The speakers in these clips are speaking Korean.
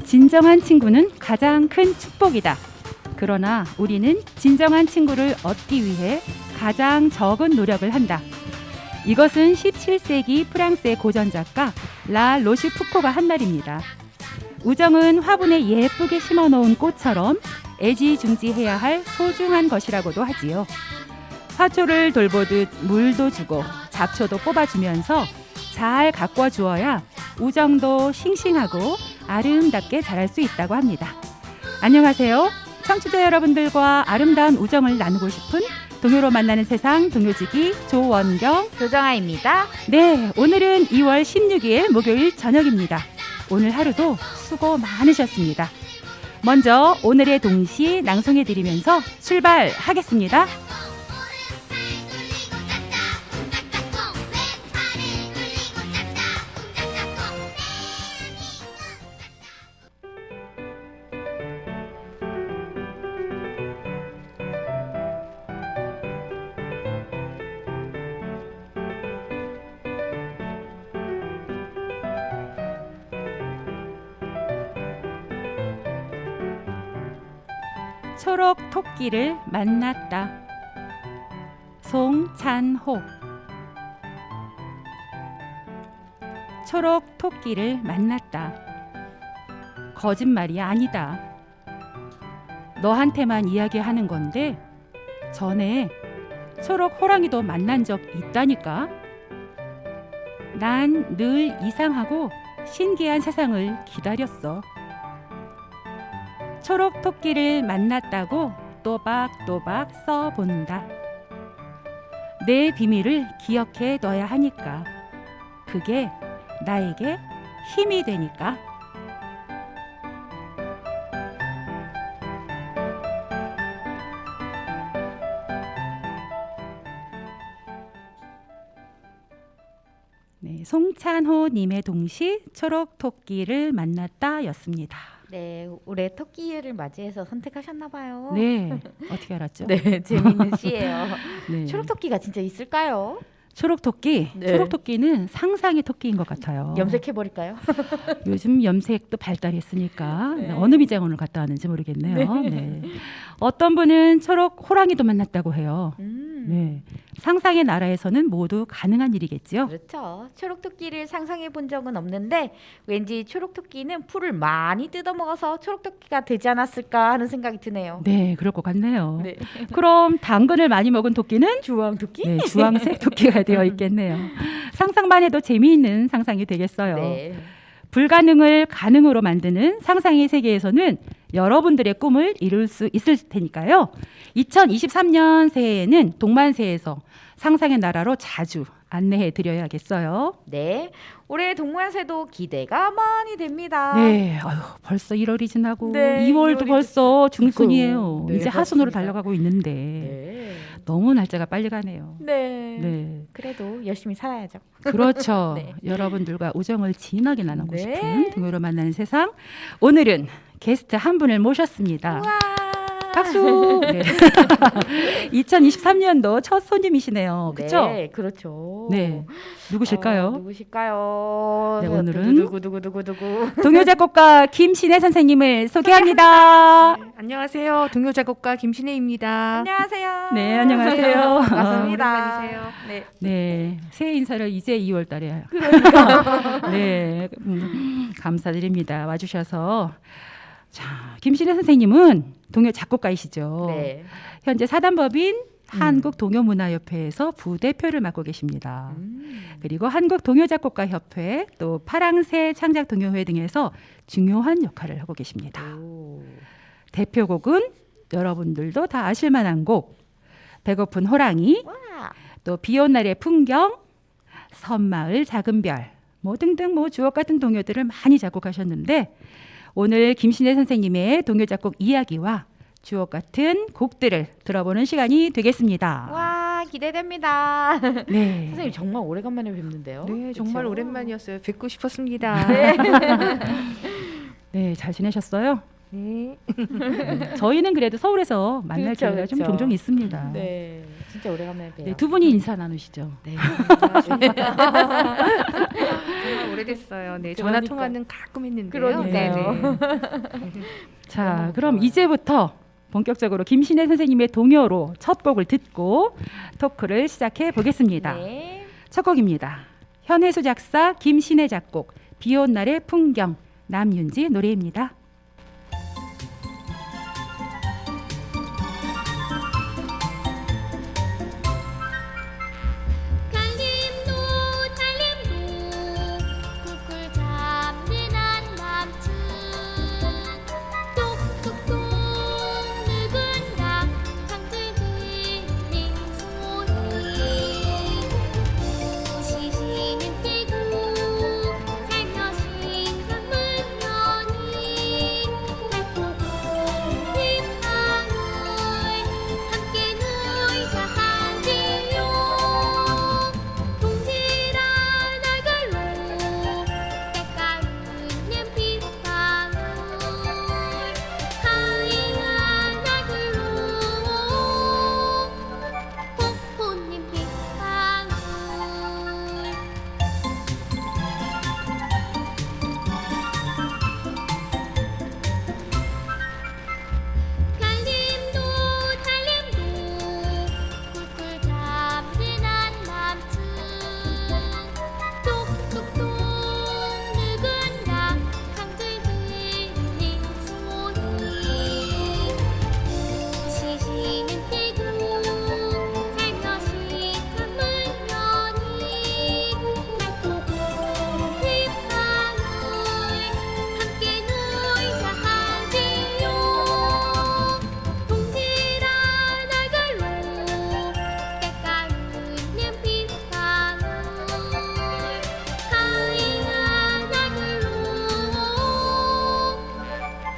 진정한 친구는 가장 큰 축복이다. 그러나 우리는 진정한 친구를 얻기 위해 가장 적은 노력을 한다. 이것은 17세기 프랑스의 고전 작가 라 로슈푸코가 한 말입니다. 우정은 화분에 예쁘게 심어놓은 꽃처럼 애지중지해야 할 소중한 것이라고도 하지요. 화초를 돌보듯 물도 주고 잡초도 뽑아주면서 잘 가꿔 주어야 우정도 싱싱하고 아름답게 자랄 수 있다고 합니다. 안녕하세요. 청취자 여러분들과 아름다운 우정을 나누고 싶은 동요로 만나는 세상 동요지기 조원경, 조정아입니다. 네, 오늘은 2월 16일 목요일 저녁입니다. 오늘 하루도 수고 많으셨습니다. 먼저 오늘의 동시 낭송해드리면서 출발하겠습니다. 초록 토끼를 만났다. 송찬호. 초록 토끼를 만났다. 거짓말이 아니다. 너한테만 이야기하는 건데 전에 초록 호랑이도 만난 적 있다니까. 난 늘 이상하고 신기한 세상을 기다렸어. 초록 토끼를 만났다고 또박또박 써본다. 내 비밀을 기억해 둬야 하니까. 그게 나에게 힘이 되니까. 네, 송찬호님의 동시 초록 토끼를 만났다 였습니다. 네, 올해 토끼를 맞이해서 선택하셨나 봐요. 네, 어떻게 알았죠? 네, 재밌는 시예요. 네. 초록 토끼가 진짜 있을까요? 초록 토끼, 네. 초록 토끼는 상상의 토끼인 것 같아요. 염색해 버릴까요? 요즘 염색도 발달했으니까 네. 어느 미장원을 갔다 왔는지 모르겠네요. 네. 어떤 분은 초록 호랑이도 만났다고 해요. 네. 상상의 나라에서는 모두 가능한 일이겠죠. 그렇죠. 초록 토끼를 상상해 본 적은 없는데 왠지 초록 토끼는 풀을 많이 뜯어 먹어서 초록 토끼가 되지 않았을까 하는 생각이 드네요. 네, 그럴 것 같네요. 네. 그럼 당근을 많이 먹은 토끼는 주황 토끼? 네, 주황색 토끼가 되어 있겠네요. 상상만 해도 재미있는 상상이 되겠어요. 네. 불가능을 가능으로 만드는 상상의 세계에서는 여러분들의 꿈을 이룰 수 있을 테니까요. 2023년 새해에는 동만세에서 상상의 나라로 자주 안내해 드려야겠어요. 네. 올해 동만세도 기대가 많이 됩니다. 네, 아유, 벌써 1월이 지나고 네, 2월도 2월이 벌써 중순이에요. 네, 이제 하순으로 맞습니다. 달려가고 있는데 네. 너무 날짜가 빨리 가네요. 네. 네, 그래도 열심히 살아야죠. 그렇죠. 네. 여러분들과 우정을 진하게 나누고 네. 싶은 동요로 만나는 세상. 오늘은 게스트 한 분을 모셨습니다. 우와. 박수. 네. 2023년도 첫 손님이시네요. 그렇죠? 네, 그렇죠. 네. 누구실까요? 누구실까요? 네, 오늘은 누구. 동요 작곡가 김신혜 선생님을 소개합니다. 네, 안녕하세요. 동요 작곡가 김신혜입니다. 안녕하세요. 네, 안녕하세요. 반갑습니다. 오랜만이세요. 네. 네, 새해 인사를 이제 2월 달에. 네, 감사드립니다. 와주셔서. 자, 김신혜 선생님은 동요 작곡가이시죠. 네. 현재 사단법인 한국동요문화협회에서 부대표를 맡고 계십니다. 그리고 한국동요작곡가협회 또 파랑새 창작동요회 등에서 중요한 역할을 하고 계십니다. 오. 대표곡은 여러분들도 다 아실 만한 곡 배고픈 호랑이, 와. 또 비온 날의 풍경, 섬마을 작은 별, 뭐 등등 뭐 주옥 같은 동요들을 많이 작곡하셨는데 오늘 김신혜 선생님의 동요 작곡 이야기와 주옥 같은 곡들을 들어보는 시간이 되겠습니다. 와, 기대됩니다. 네. 선생님 정말 오래간만에 뵙는데요. 네, 정말 그쵸? 오랜만이었어요. 뵙고 싶었습니다. 네, 잘 지내셨어요? 네. 저희는 그래도 서울에서 만날 그렇죠, 기회가 좀 그렇죠. 종종 있습니다. 네. 진짜 오래간만에 봬요. 네, 두 분이 인사 나누시죠. 네. 정말 오래됐어요. 네, 전화 그러니까. 통화는 가끔 했는데요. 그러니까요. 자, 그럼 이제부터 본격적으로 김신혜 선생님의 동요로 첫 곡을 듣고 토크를 시작해 보겠습니다. 네. 첫 곡입니다. 현혜수 작사, 김신혜 작곡, 비온 날의 풍경, 남윤지 노래입니다. 달림도 달림도 꿀꿀 잡는 한밤중 똑똑똑 누군가 창틀 들린 소리 시시는 뛰고 살며시 강물면이 달보고 빗방울 함께 놀자 하지요 동질아 나글로 때가르는 빗방울 하이야 나글로 폭포님 빗방울 달림도 달림도 꿀꿀 잡는 한밤중 똑똑똑 누군가 창틀 들린 소리 시시는 뛰고 살며시 강물면이 달보고 빗방울 함께 놀자 하지요 동질아 나글로 때가르는 빗방울 하이야 나글로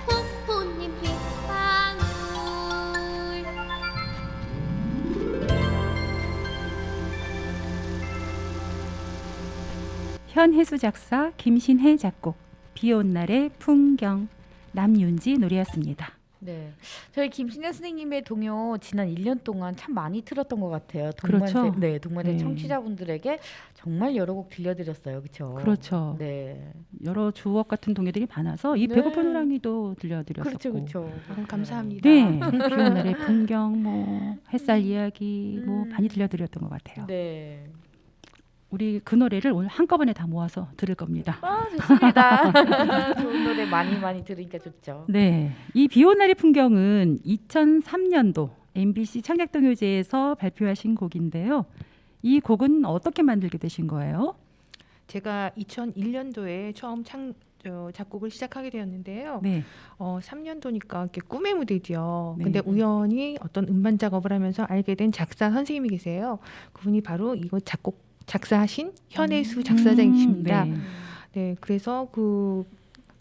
폭포님 빗방울 현혜수 작사, 김신혜 작곡, 비온 날의 풍경, 남윤지 노래였습니다. 네. 저희 김신혜 선생님의 동요 지난 1년 동안 참 많이 틀었던 것 같아요. 그렇죠. 네, 동반생 네. 청취자분들에게 정말 여러 곡 들려드렸어요. 그렇죠? 그렇죠. 네. 여러 주옥 같은 동요들이 많아서 이 네. 배고픈 호랑이도 들려드렸었고. 그렇죠, 그렇죠. 감사합니다. 네, 비온 날의 풍경, 뭐 햇살 이야기, 뭐 음. 많이 들려드렸던 것 같아요. 네. 우리 그 노래를 오늘 한꺼번에 다 모아서 들을 겁니다. 아, 좋습니다. 좋은 노래 많이 들으니까 좋죠. 네, 이 비온 날의 풍경은 2003년도 MBC 창작동요제에서 발표하신 곡인데요. 이 곡은 어떻게 만들게 되신 거예요? 제가 2001년도에 처음 작곡을 시작하게 되었는데요. 네, 3년도니까 이렇게 꿈의 무대죠. 네. 근데 우연히 어떤 음반 작업을 하면서 알게 된 작사 선생님이 계세요. 그분이 바로 이거 작사하신 현혜수 작사장이십니다. 네. 네, 그래서 그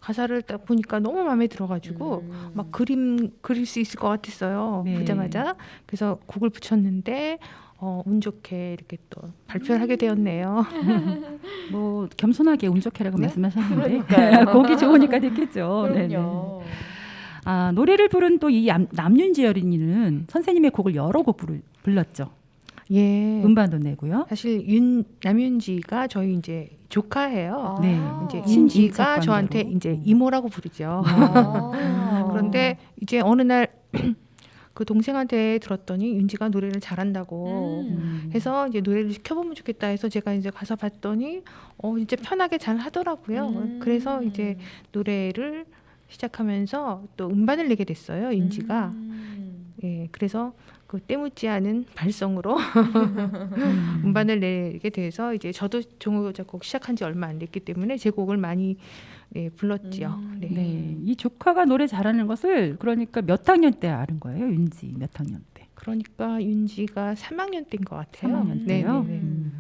가사를 딱 보니까 너무 마음에 들어가지고 막 그릴 수 있을 것 같았어요. 네. 보자마자. 그래서 곡을 붙였는데 운 좋게 이렇게 또 발표를 하게 되었네요. 뭐 겸손하게 운 좋게라고 네? 말씀하셨는데 그러니까요. 곡이 좋으니까 됐겠죠. 네네. 그럼요. 아, 노래를 부른 또 이 남윤지 어린이는 선생님의 곡을 여러 곡 불렀죠. 예. 음반도 내고요. 사실 남윤지가 저희 이제 조카예요. 아. 네. 이제 친인척 윤지가 관계로. 저한테 이제 이모라고 부르죠. 아. 그런데 이제 어느 날 그 동생한테 들었더니 윤지가 노래를 잘한다고 해서 이제 노래를 시켜보면 좋겠다 해서 제가 이제 가서 봤더니 진짜 편하게 잘 하더라고요. 그래서 이제 노래를 시작하면서 또 음반을 내게 됐어요. 윤지가. 예, 그래서 그 때묻지 않은 발성으로 음반을 내게 돼서 이제 저도 종호 작곡 시작한 지 얼마 안 됐기 때문에 제 곡을 많이 불렀지요. 네. 네, 이 조카가 노래 잘하는 것을 그러니까 몇 학년 때 아는 거예요, 윤지 몇 학년 때? 그러니까 윤지가 3학년 때인 것 같아요. 3학년 때요? 네, 네, 네.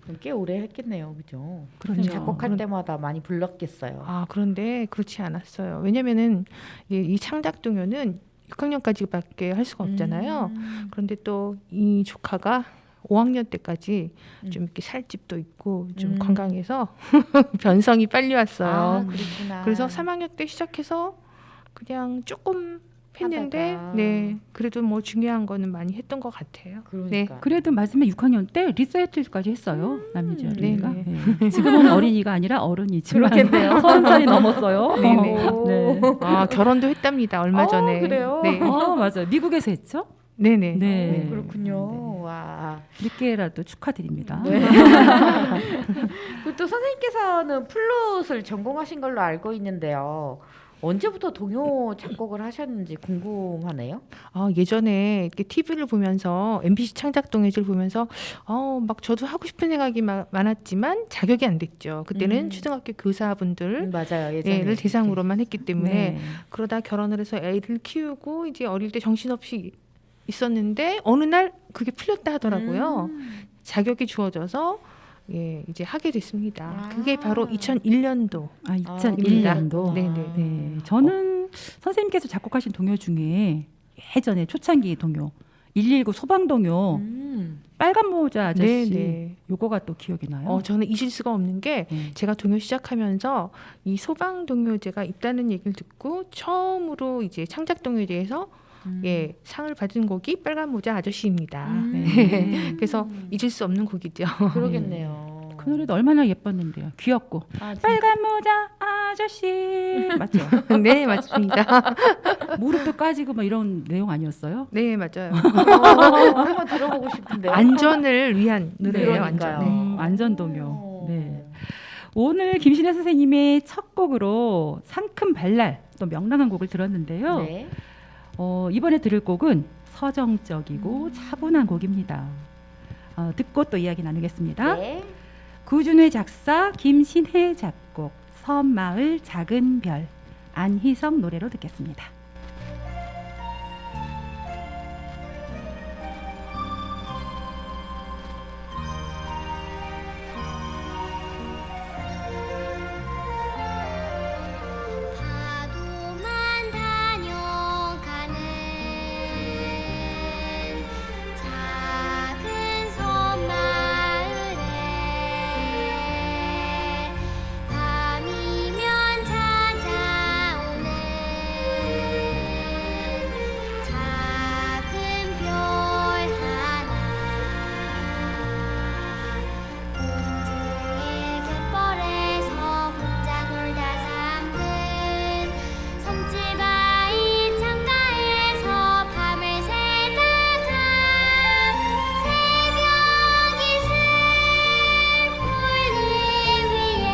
그럼 꽤 오래 했겠네요, 그죠? 그렇죠. 작곡할 때마다 많이 불렀겠어요. 아, 그런데 그렇지 않았어요. 왜냐면은 이 창작동요는 6학년까지밖에 할 수가 없잖아요. 그런데 또 이 조카가 5학년 때까지 좀 이렇게 살집도 있고 좀 건강해서 변성이 빨리 왔어요. 아, 그렇구나. 그래서 3학년 때 시작해서 그냥 조금 했는데 하다가. 네 그래도 뭐 중요한 거는 많이 했던 것 같아요. 그러니까. 그래도 마지막에 6학년 때 리사이틀까지 했어요. 남미지 어린이가. 네네. 네. 지금은 어린이가 아니라 어른이지만 그렇겠네요. 30살이 넘었어요. 네네. 네. 아 결혼도 했답니다. 얼마 전에. 그래요? 네. 맞아요. 미국에서 했죠? 네네. 네. 그렇군요. 와. 늦게라도 축하드립니다. 네. 그리고 또 선생님께서는 플룻을 전공하신 걸로 알고 있는데요. 언제부터 동요 작곡을 하셨는지 궁금하네요. 예전에 이렇게 TV를 보면서 MBC 창작 동요를 보면서 막 저도 하고 싶은 생각이 많았지만 자격이 안 됐죠. 그때는 초등학교 교사분들 맞아요. 예전에 를 대상으로만 했기 때문에 네. 그러다 결혼을 해서 애를 키우고 이제 어릴 때 정신없이 있었는데 어느 날 그게 풀렸다 하더라고요. 자격이 주어져서 이제 하게 됐습니다. 그게 바로 2001년도. 2001년도. 네네. 네. 저는 선생님께서 작곡하신 동요 중에 예전에 초창기 동요 119 소방동요 빨간 모자 아저씨 네네. 요거가 또 기억이 나요. 저는 잊을 수가 없는 게 제가 동요 시작하면서 이 소방 동요제가 있다는 얘기를 듣고 처음으로 이제 창작 동요제에서 상을 받은 곡이 빨간 모자 아저씨입니다. 네. 그래서 잊을 수 없는 곡이죠. 그러겠네요. 그 노래도 얼마나 예뻤는데요. 귀엽고 빨간 모자 아저씨 맞죠? 네, 맞습니다. 무릎도 까지고 막 이런 내용 아니었어요? 네, 맞아요. 한번 들어보고 싶은데요. 안전을 위한 노래예요. 그러니까요. 안전. 네. 안전동요. 네. 오늘 김신혜 선생님의 첫 곡으로 상큼 발랄 또 명랑한 곡을 들었는데요. 네. 이번에 들을 곡은 서정적이고 차분한 곡입니다. 듣고 또 이야기 나누겠습니다. 네. 구준회 작사, 김신혜 작곡, 섬마을 작은 별, 안희성 노래로 듣겠습니다. 파도만 다녀가는 작은 섬마을에 밤이면 찾아오는 작은 별 하나 온종일 갯벌에서 혼자 놀다 잠든 섬집 아이 창가에서 밤을 새다가 새벽이 슬 풀리 위에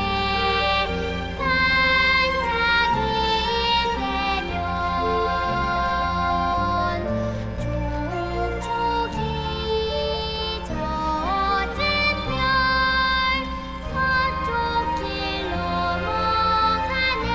반짝일 때면 촉촉이 젖은 별 서쪽 길 넘어가네.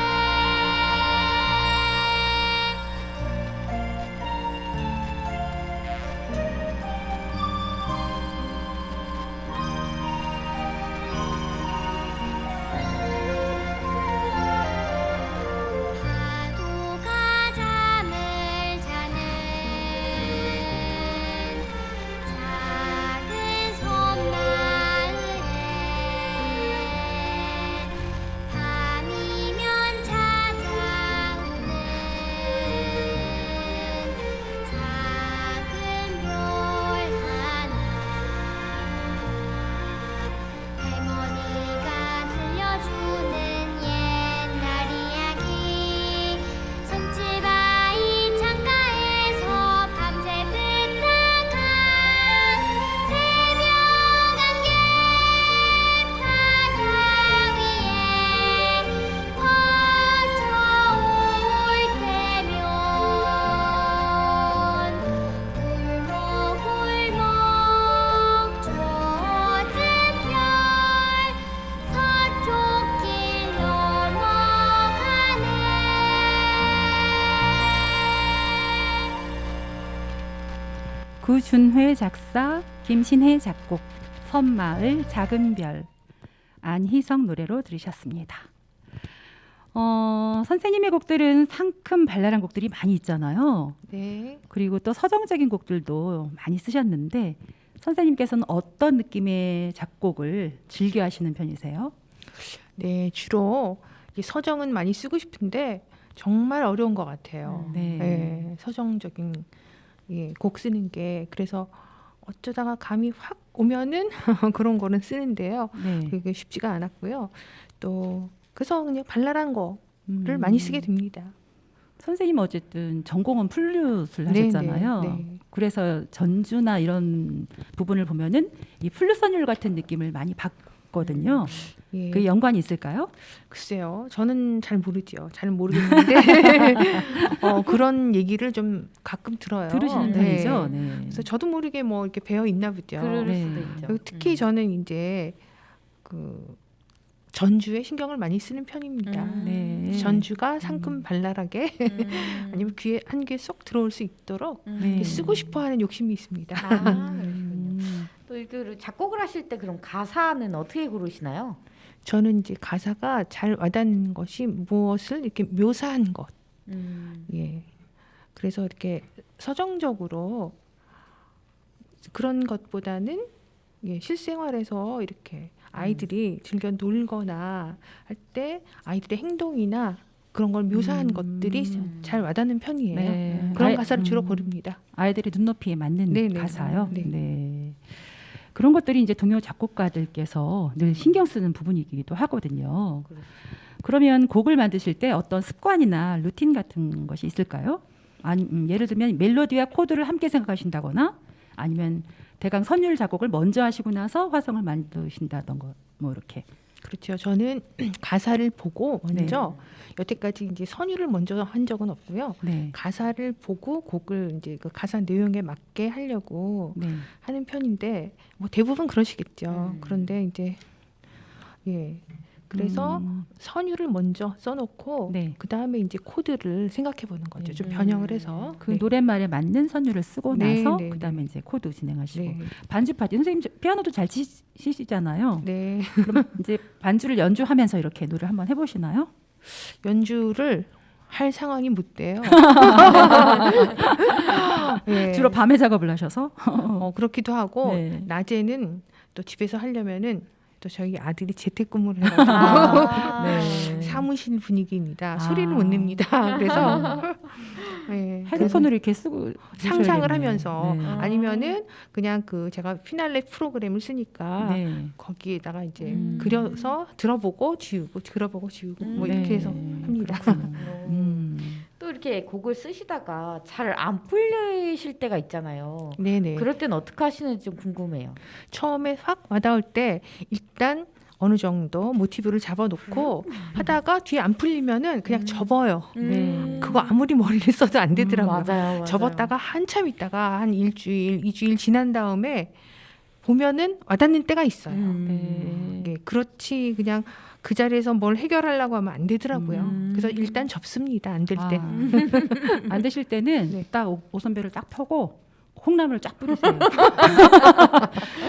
파도가 잠을 자는 작은 섬마을에 밤이면 찾아오는 작은 별 하나 할머니가 들려주는 옛날 이야기 섬집 아이 창가에서 밤새 듣다가 새벽 안개 바다 위에 퍼져올 때면 홀먹홀먹 젖은 별 서쪽 길 넘어가네. 구준회 작사, 김신혜 작곡, 섬마을 작은 별, 안희성 노래로 들으셨습니다. 선생님의 곡들은 상큼 발랄한 곡들이 많이 있잖아요. 네. 그리고 또 서정적인 곡들도 많이 쓰셨는데 선생님께서는 어떤 느낌의 작곡을 즐겨 하시는 편이세요? 네, 주로 이 서정은 많이 쓰고 싶은데 정말 어려운 것 같아요. 네. 예, 서정적인 곡 쓰는 게 그래서 어쩌다가 감이 확 오면은 그런 거는 쓰는데요. 네. 그게 쉽지가 않았고요. 또 그래서 그냥 발랄한 거를 많이 쓰게 됩니다. 선생님 어쨌든 전공은 플룻을 네, 하셨잖아요. 네, 네. 그래서 전주나 이런 부분을 보면은 이 플룻 선율 같은 느낌을 많이 받거든요. 예. 그 연관이 있을까요? 글쎄요, 저는 잘 모르죠. 잘 모르겠는데 그런 얘기를 좀 가끔 들어요. 들으시는 네. 편이죠. 네. 그래서 저도 모르게 뭐 이렇게 배어 있나 보죠. 그럴 네. 수도 있죠. 그리고 특히 저는 이제 그 전주에 신경을 많이 쓰는 편입니다. 네. 전주가 상큼 발랄하게 아니면 귀에 한 귀에 쏙 들어올 수 있도록 네. 이렇게 쓰고 싶어하는 욕심이 있습니다. 아, 그렇군요. 음. 또 그 작곡을 하실 때 그럼 가사는 어떻게 고르시나요? 저는 이제 가사가 잘 와닿는 것이 무엇을 이렇게 묘사한 것. 예. 그래서 이렇게 서정적으로 그런 것보다는 실생활에서 이렇게 아이들이 즐겨 놀거나 할 때 아이들의 행동이나 그런 걸 묘사한 것들이 잘 와닿는 편이에요. 네. 그런 가사를 주로 고릅니다. 아이들의 눈높이에 맞는 네네. 가사요. 네. 네. 그런 것들이 이제 동요 작곡가들께서 늘 신경 쓰는 부분이기도 하거든요. 그러면 곡을 만드실 때 어떤 습관이나 루틴 같은 것이 있을까요? 아니, 예를 들면 멜로디와 코드를 함께 생각하신다거나 아니면 대강 선율 작곡을 먼저 하시고 나서 화성을 만드신다던가 뭐 이렇게. 그렇죠. 저는 가사를 보고 먼저 여태까지 이제 선율을 먼저 한 적은 없고요. 네. 가사를 보고 곡을 이제 그 가사 내용에 맞게 하려고 네. 하는 편인데 뭐 대부분 그러시겠죠. 그런데 이제 그래서 선율을 먼저 써놓고 네. 그 다음에 이제 코드를 생각해 보는 거죠. 네. 좀 변형을 해서 그 노랫말에 맞는 선율을 쓰고 네, 나서 네, 그다음에 이제 코드 진행하시고 네. 반주 파티 선생님 피아노도 잘 치시잖아요. 네. 그럼 이제 반주를 연주하면서 이렇게 노래를 한번 해보시나요? 연주를 할 상황이 못 돼요. 예. 주로 밤에 작업을 하셔서 그렇기도 하고 네. 낮에는 또 집에서 하려면은 또 저희 아들이 재택근무를 해가지고 네. 사무실 분위기입니다. 아. 소리를 못 냅니다. 그래서 헤드폰을 이렇게 쓰고 상상을 주셔야겠네. 하면서 네. 아니면은 그냥 그 제가 피날레 프로그램을 쓰니까 네. 거기에다가 이제 그려서 들어보고 지우고 들어보고 지우고 뭐 이렇게 네. 해서 합니다. 그렇군요. 또 이렇게 곡을 쓰시다가 잘 안 풀리실 때가 있잖아요. 네네. 그럴 땐 어떻게 하시는지 좀 궁금해요. 처음에 확 와닿을 때 일단 어느 정도 모티브를 잡아놓고 하다가 뒤에 안 풀리면은 그냥 접어요. 네. 그거 아무리 머리를 써도 안 되더라고요. 맞아요. 접었다가 한참 있다가 한 일주일, 2주일 지난 다음에 보면은 와닿는 때가 있어요. 네. 예, 그렇지 그냥 그 자리에서 뭘 해결하려고 하면 안 되더라고요. 그래서 일단 접습니다. 안 될 때. 안 되실 때는 네. 딱 오선별을 딱 펴고 콩나물을 쫙 뿌리세요.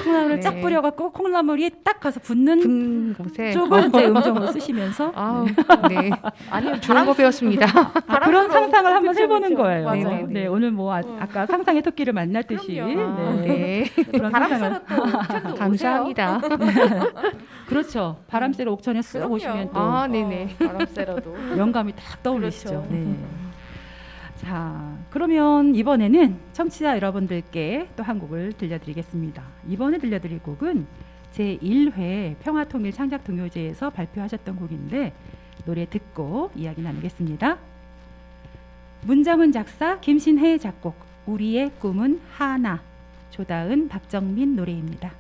콩나물을 네. 쫙 뿌려갖고 콩나물이 딱 가서 붙는 곳에 쪽을 이제 음정으로 쓰시면서 아우, 네. 아니면 좋은 거 배웠습니다. 그런 상상을 한번 그쵸, 해보는 그쵸. 거예요. 맞아요. 네, 오늘 뭐 아까 상상의 토끼를 만났듯이 그럼요. 네. 네. 그런 상상을 바람스럽 또 옥천도 감사합니다. 그렇죠. 바람 쐬러 옥천에 쓱 그럼요. 오시면 또 아, 네네. 바람쐬러도 영감이 딱 떠올리시죠. 그렇죠. 네. 자, 그러면 이번에는 청취자 여러분들께 또 한 곡을 들려드리겠습니다. 이번에 들려드릴 곡은 제1회 평화통일 창작동요제에서 발표하셨던 곡인데 노래 듣고 이야기 나누겠습니다. 문정은 작사, 김신혜 작곡, 우리의 꿈은 하나, 조다은, 박정민 노래입니다.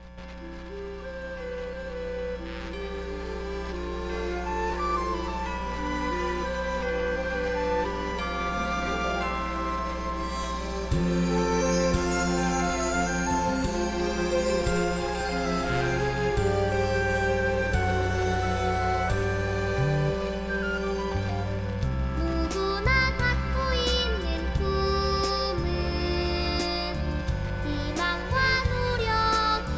누구나 갖고 있는 꿈은 희망과 노력이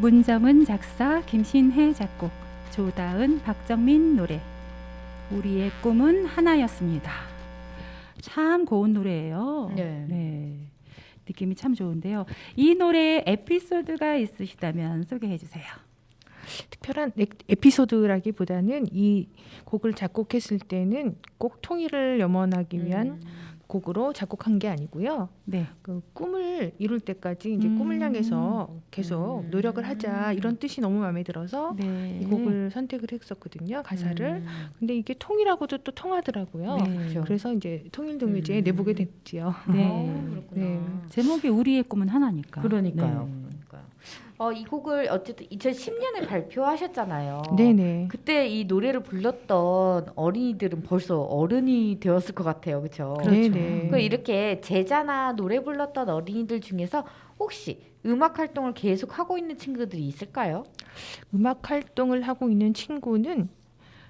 문정은 작사, 김신혜 작곡, 조다은, 박정민 노래. 우리의 꿈은 하나였습니다. 참 고운 노래예요. 네. 느낌이 참 좋은데요. 이 노래에 에피소드가 있으시다면 소개해 주세요. 특별한 에피소드라기보다는 이 곡을 작곡했을 때는 꼭 통일을 염원하기 위한 곡으로 작곡한 게 아니고요. 네. 그 꿈을 이룰 때까지 이제 꿈을 향해서 계속 노력을 하자 이런 뜻이 너무 마음에 들어서 네. 이 곡을 선택을 했었거든요. 가사를. 근데 이게 통일하고도 또 통하더라고요. 네. 그래서 이제 통일동요제에 내보게 됐지요. 네. 그렇구나. 네. 제목이 우리의 꿈은 하나니까. 그러니까요. 네. 이 곡을 어쨌든 2010년에 발표하셨잖아요. 네네. 그때 이 노래를 불렀던 어린이들은 벌써 어른이 되었을 것 같아요. 그렇죠? 네네. 그 이렇게 제자나 노래 불렀던 어린이들 중에서 혹시 음악 활동을 계속 하고 있는 친구들이 있을까요? 음악 활동을 하고 있는 친구는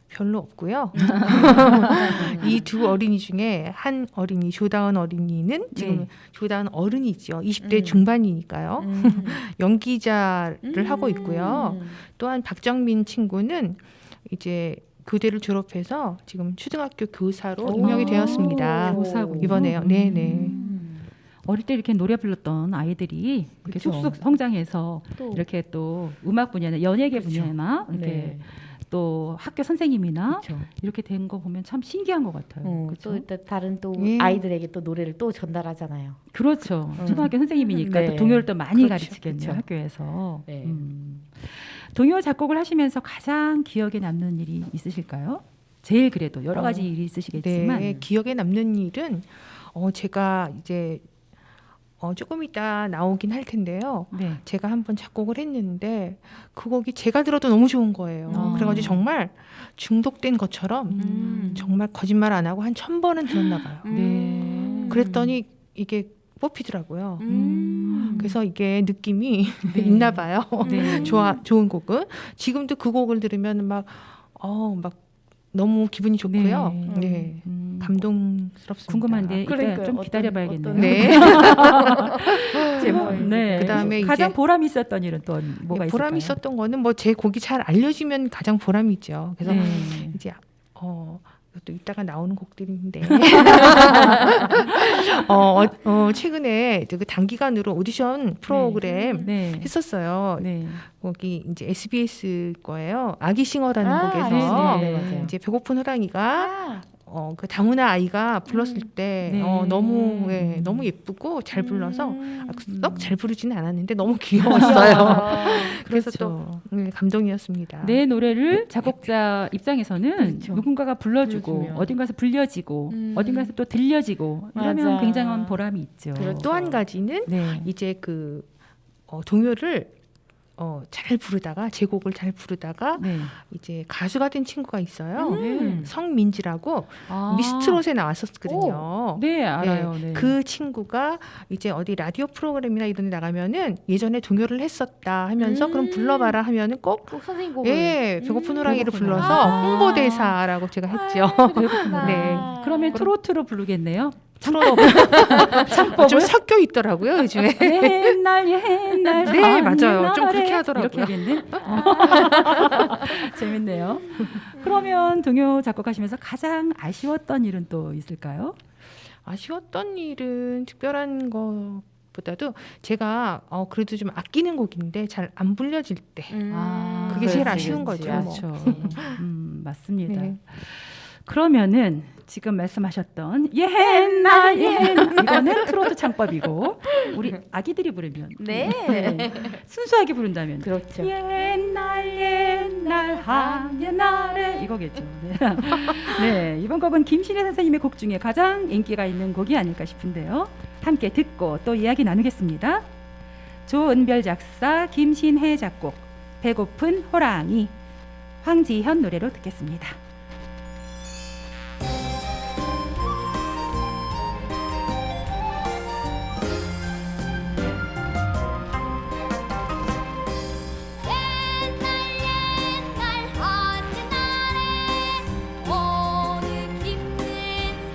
별로 없고요. 이 두 어린이 중에 한 어린이 조다은 어린이는 지금 네. 조다은 어른이죠. 20대 음. 중반이니까요. 연기자를 하고 있고요. 음. 또한 박정민 친구는 이제 교대를 졸업해서 지금 초등학교 교사로 오. 임명이 되었습니다. 교사군요. 이번에요. 네네. 어릴 때 이렇게 노래 불렀던 아이들이 이렇게 그쵸. 쑥쑥 성장해서 또 이렇게 또 음악 분야나 연예계 그쵸. 분야나 이렇게 네. 또 학교 선생님이나 그쵸. 이렇게 된 거 보면 참 신기한 것 같아요. 그렇죠? 또 일단 다른 또 예. 아이들에게 또 노래를 또 전달하잖아요. 그렇죠. 초등학교 선생님이니까 네. 또 동요를 또 많이 그렇죠. 가르치겠네요. 그쵸. 학교에서. 네. 동요 작곡을 하시면서 가장 기억에 남는 일이 있으실까요? 제일 그래도 여러 가지 일이 있으시겠지만 네, 기억에 남는 일은 제가 이제 조금 이따 나오긴 할 텐데요. 네. 제가 한번 작곡을 했는데 그 곡이 제가 들어도 너무 좋은 거예요. 아. 그래가지고 정말 중독된 것처럼 정말 거짓말 안 하고 한 1000번은 들었나 봐요. 네. 그랬더니 이게 뽑히더라고요. 음. 그래서 이게 느낌이 네. 있나 봐요. 네. 좋은 곡은 지금도 그 곡을 들으면 막 너무 기분이 좋고요. 네. 네. 음. 감동스럽습니다. 궁금한데 이따 그러니까요. 좀 어떤- 기다려봐야겠네요. 어떤- 네. 제목. 네. 그다음에 가장 이제- 보람 있었던 일은 또 뭐가 있을까요? 보람이 있었던 거는 뭐 제 곡이 잘 알려지면 가장 보람이죠. 그래서 네. 이제 또 이따가 나오는 곡들인데 최근에 그 단기간으로 오디션 프로그램 네. 했었어요. 네. 거기 이제 SBS 거예요. 아기싱어라는 곡에서 네, 네. 맞아요. 이제 배고픈 호랑이가 그 다문화 아이가 불렀을 때 네. 너무 예쁘고 잘 불러서 음. 썩 잘 부르지는 않았는데 너무 귀여웠어요. 그래서 그렇죠. 또 감동이었습니다. 내 노래를 작곡자 입장에서는 그렇죠. 누군가가 불러주고 불러주면. 어딘가서 불려지고 어딘가서 또 들려지고 이러면 맞아. 굉장한 보람이 있죠. 그렇죠. 또 한 가지는 네. 이제 그 동요를 잘 부르다가 제 곡을 잘 부르다가 네. 이제 가수가 된 친구가 있어요. 네. 성민지라고 아. 미스트롯에 나왔었거든요. 네, 알아요. 네. 그 친구가 이제 어디 라디오 프로그램이나 이런 데 나가면은 예전에 동요를 했었다 하면서 그럼 불러봐라 하면은 꼭 꼭 선생님 곡을. 배고픈 호랑이를 배고픈 불러서 호랑이. 홍보대사라고 제가 했죠. 그렇구나. 네. 그러면 트로트로 부르겠네요. 좀 섞여 있더라고요 요즘에. 옛날 네, 맞아요. 좀 그렇게 하더라고요. 이렇게 하겠네. 재밌네요. 그러면 동요 작곡하시면서 가장 아쉬웠던 일은 또 있을까요? 아쉬웠던 일은 특별한 것보다도 제가 그래도 좀 아끼는 곡인데 잘 안 불려질 때 그게 제일 아쉬운 거죠. 그렇죠. 맞습니다. 네. 그러면은 지금 말씀하셨던 옛날 이거는 트로트 창법이고 우리 아기들이 부르면 네. 순수하게 부른다면 그렇죠. 옛날 한 옛날에 이거겠죠. 네. 네, 이번 곡은 김신혜 선생님의 곡 중에 가장 인기가 있는 곡이 아닐까 싶은데요. 함께 듣고 또 이야기 나누겠습니다. 조은별 작사, 김신혜 작곡, 배고픈 호랑이, 황지현 노래로 듣겠습니다. 옛날 한날에 어느 깊은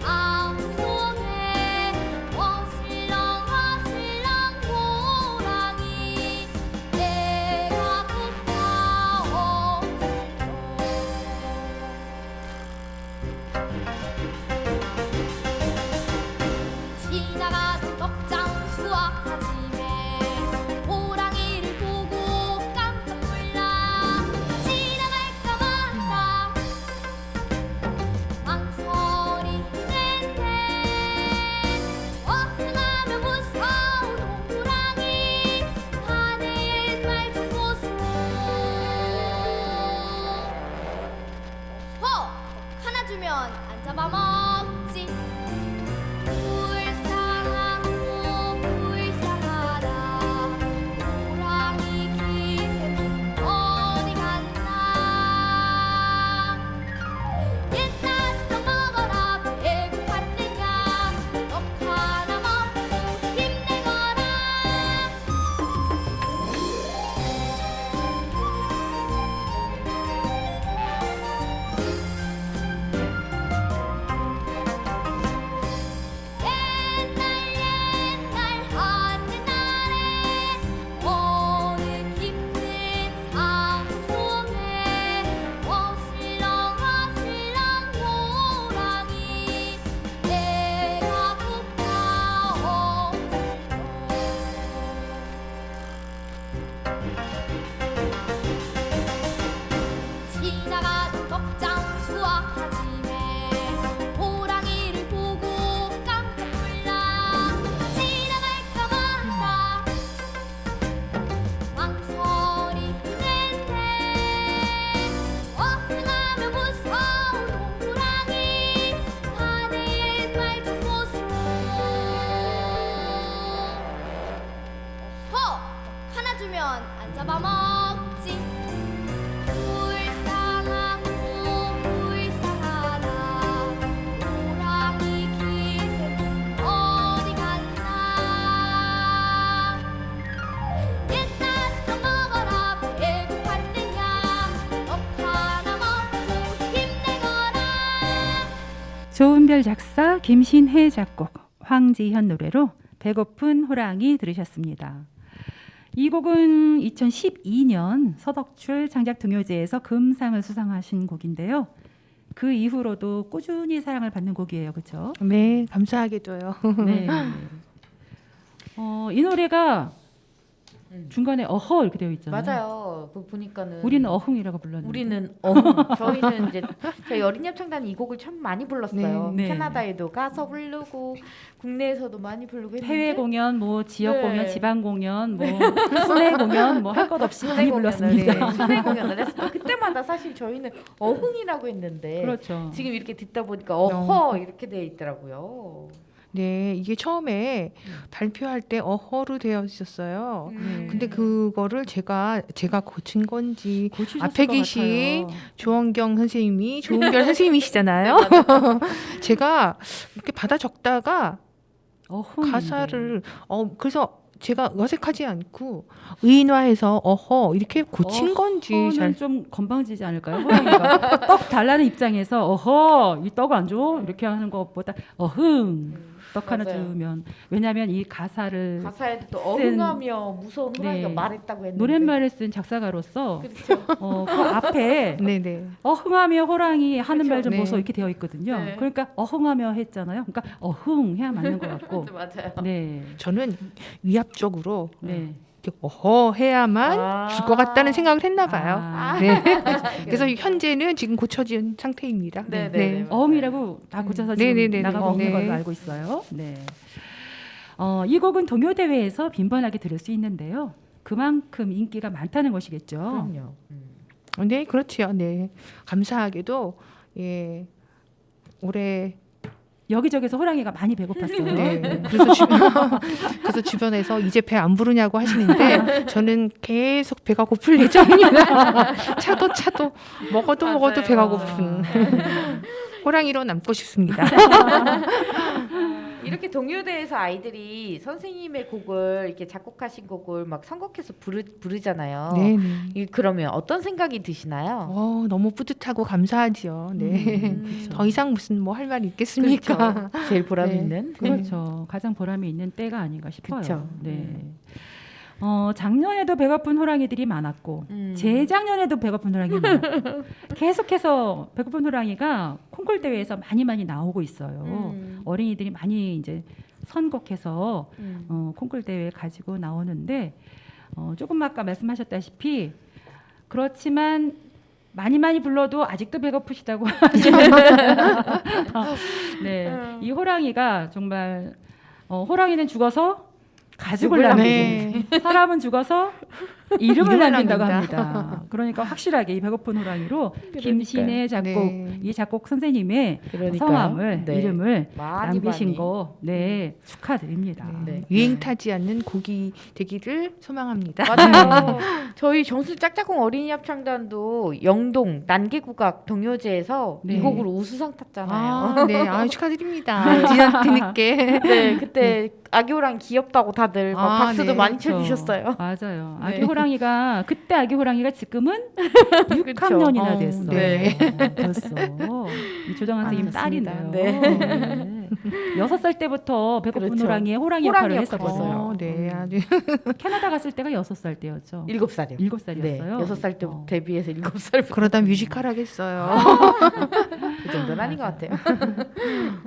산 속에 어슬렁 호랑이 내가 안 잡아먹지. 불쌍하고 불쌍하다. 호랑이 기세는 어디 갔나. 옛날 떡 먹어라 배고팠느냐. 떡 하나 먹고 힘내거라. 옛날 하늘나라에 어느 깊은 산속에 어슬렁어슬렁 호랑이 배가 고파 지나가던 떡장수와 하지매 호랑이를 보고 깜짝 놀라 지나갈까 말까 망설이는데 어흥하며 무서운 호랑이 하는 말 좀 보소. 떡 하나 주면 안 잡아먹지. 불쌍하고 불쌍하다. 호랑이 기세는 어디 갔나. 옛날 떡 먹어라 배고팠느냐. 떡 하나 먹고 힘내거라. 좋은별 작사, 김신혜 작곡, 황지현 노래로 배고픈 호랑이 들으셨습니다. 이 곡은 2012년 서덕출 창작 등효제에서 금상을 수상하신 곡인데요. 그 이후로도 꾸준히 사랑을 받는 곡이에요, 그렇죠? 네, 감사하게도요. 네. 이 노래가 중간에 어허 이렇게 되어 있잖아요. 맞아요. 그 보니까는 우리는 어흥이라고 불렀는데. 우리는 저희는 이제 저희 어린 협창단 이 곡을 참 많이 불렀어요. 네. 캐나다에도 가서 부르고 국내에서도 많이 부르고 했는데 해외 공연, 뭐 지역 네. 공연, 지방 공연, 뭐 순회 공연, 뭐 할 것 없이 많이 불렀습니다. 순회 공연을 했어요. 그때마다 사실 저희는 어흥이라고 했는데 그렇죠. 지금 이렇게 듣다 보니까 어허 이렇게 되어 있더라고요. 네, 이게 처음에 발표할 때 어허로 되어 있었어요. 음. 근데 그거를 제가 고친 건지 고치셨을 앞에 것 계신 같아요. 조원경 선생님이 조은별 선생님이시잖아요. 제가 이렇게 받아 적다가 어흥인데. 가사를 그래서 제가 어색하지 않고 의인화해서 어허 이렇게 고친 건지 어허는 좀 건방지지 않을까요? 호랑이가 떡 달라는 입장에서 어허 이 떡 안 줘? 이렇게 하는 것보다 어흥 떡 하나 맞아요. 주면 왜냐하면 이 가사를 가사에도 또 쓴- 어흥하며 무서운 호랑이가 네. 말했다고 했는데 노랫말을 쓴 작사가로서 그렇죠. 그 앞에 네네. 어흥하며 호랑이 하는 그렇죠. 말 좀 네. 보소 이렇게 되어 있거든요. 네. 그러니까 어흥하며 했잖아요. 그러니까 어흥 해야 맞는 것 같고. 맞아요. 네, 저는 위압적으로 네. 이렇게 어허 해야만 아. 줄 것 같다는 생각을 했나 봐요. 아, 네. 그래서 현재는 지금 고쳐진 상태입니다. 네. 어음이라고 다 고쳐서 지금 네네네네. 나가고 있는 네. 걸로 알고 있어요. 네. 이 곡은 동요 대회에서 빈번하게 들을 수 있는데요. 그만큼 인기가 많다는 것이겠죠. 그럼요. 네, 그렇지요. 네. 감사하게도 예. 올해 여기저기서 호랑이가 많이 배고팠어요. 네. 그래서 주변에서 이제 배 안 부르냐고 하시는데 저는 계속 배가 고플 예정입니다. 차도 먹어도 맞아요. 배가 고픈 호랑이로 남고 싶습니다. 이렇게 동요대에서 아이들이 선생님의 곡을 이렇게 작곡하신 곡을 막 선곡해서 부르잖아요. 네. 그러면 어떤 생각이 드시나요? 너무 뿌듯하고 감사하지요. 네. 그렇죠. 더 이상 무슨 뭐 할 말이 있겠습니까? 그렇죠. 제일 보람 네. 있는. 그렇죠. 가장 보람이 있는 때가 아닌가 싶어요. 그쵸. 네. 작년에도 배고픈 호랑이들이 많았고 재작년에도 배고픈 호랑이 많았고 계속해서 배고픈 호랑이가 콩쿨 대회에서 많이 나오고 있어요. 어린이들이 많이 이제 선곡해서 콩쿨 대회 가지고 나오는데 조금 아까 말씀하셨다시피 그렇지만 많이 불러도 아직도 배고프시다고 하시는 네, 이 호랑이가 정말 호랑이는 죽어서 가죽을 죽을 남기고 네. 사람은 죽어서 이름을 이름을 남긴다고 남긴다. 합니다. 그러니까 확실하게 이 배고픈 호랑이로 그러니까요. 김신혜 작곡 네. 이 작곡 선생님의 그러니까요. 성함을 네. 이름을 많이 남기신 많이. 거 네, 축하드립니다. 네. 유행 타지 않는 곡이 되기를 소망합니다. 맞아요. 저희 정수 짝짝꿍 어린이 합창단도 영동 난개국악 동요제에서 네. 이 곡으로 우수상 탔잖아요. 아, 네. 아, 축하드립니다. 뒤늦게. 네, 그때 아기 호랑이 귀엽다고 다들 막 아, 박수도 네. 많이 그렇죠. 쳐주셨어요. 맞아요. 네. 아기 호랑이가 그때 아기 호랑이가 지금은 그쵸. 6학년이나 어, 됐어요. 네. 벌써 이 조정환 선생님 반갑습니다. 딸이네요. 네. 6살 때부터 배고픈 그렇죠. 호랑이의 호랑이 호랑이 역할을 역할을 했었거든요. 했어요. 네. 아주 캐나다 갔을 때가 6살 때였죠. 7살이요. 7살이었어요. 네, 6살 때부터 데뷔해서 7살부터 그러다 뮤지컬 하겠어요. 그 정도는 아닌 것 같아요.